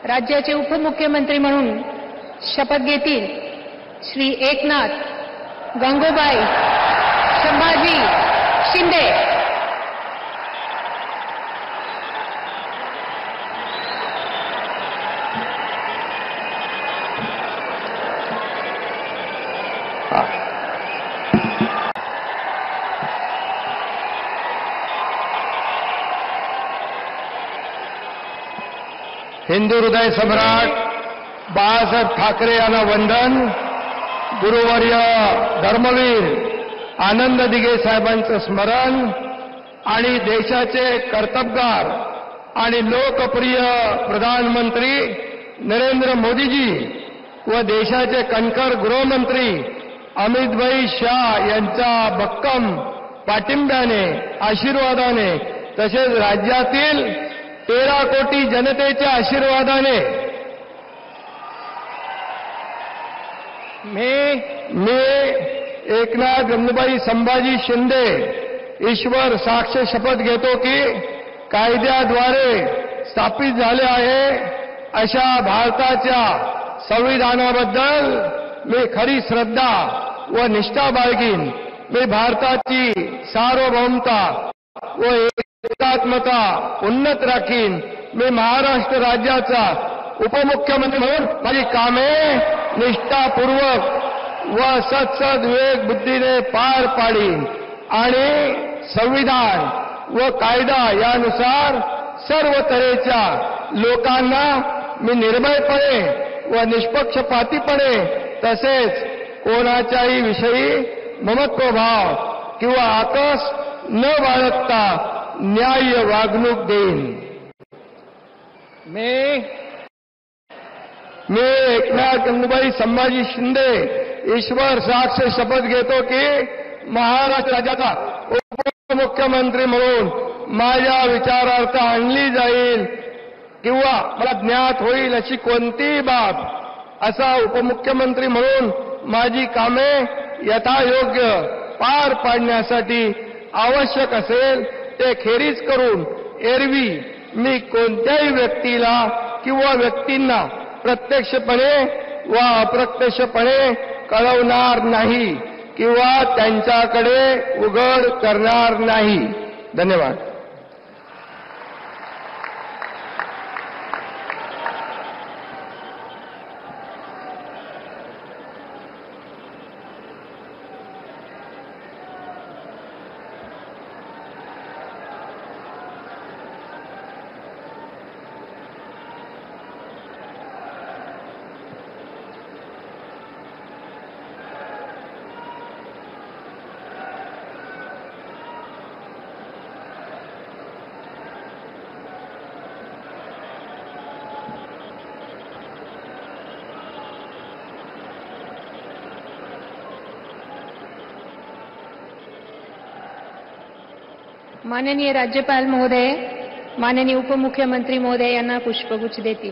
राज्याचे उपमुख्यमंत्री म्हणून शपथ घेतील श्री एकनाथ गंगूबाई संभाजी शिंदे। हिंदू हृदय सम्राट बाळासाहेब ठाकरे यांना वंदन। गुरुवर्य धर्मवीर आनंद दिघे साहेबांचं स्मरण आणि देशाचे कर्तबगार आणि लोकप्रिय प्रधानमंत्री नरेंद्र मोदीजी व देशाचे कणखर गृहमंत्री अमितभाई शाह यांच्या भक्कम पाठिंब्याने आशीर्वादाने तसेच राज्यातील 13 कोटी जनतेच्या आशीर्वादाने मी एकनाथ गंगूबाई संभाजी शिंदे ईश्वर साक्ष शपथ घेतो की कायद्याद्वारे स्थापित झाले आहे अशा भारताच्या संविधानाबद्दल मी खरी श्रद्धा व निष्ठा बाळगीन। मी भारताची सार्वभौमता व एकात्मता उन्नत राखीन। मी महाराष्ट्र राज्याचा उपमुख्यमंत्री म्हणून माझी कामे निष्ठापूर्वक व सत्सद विवेक बुद्धीने पार पाडीन आणि संविधान व कायदा यानुसार सर्व तऱ्हेच्या लोकांना मी निर्भयपणे व निष्पक्षपातीपणे तसेच कोणाच्याही विषयी ममत्वभाव किंवा आकस न बाळगता न्याय्य वागणूक देईन। मी एकनाथ गंगूबाई संभाजी शिंदे ईश्वर साक्ष शपथ घेतो की महाराष्ट्र राज्याचा उपमुख्यमंत्री म्हणून माझ्या विचारार्थ आणली जाईल किंवा मला ज्ञात होईल अशी कोणतीही बाब असा उपमुख्यमंत्री म्हणून माझी कामे यथायोग्य पार पाडण्यासाठी आवश्यक असेल ते खेरीज करून एरवी मी कोणत्याही व्यक्तीला किंवा व्यक्तींना प्रत्यक्षपणे व अप्रत्यक्षपणे कळवणार नाही किंवा त्यांच्याकडे उघड करणार नाही। धन्यवाद। माननीय राज्यपाल महोदय, माननीय उपमुख्यमंत्री महोदय यांना पुष्पगुच्छ देतील।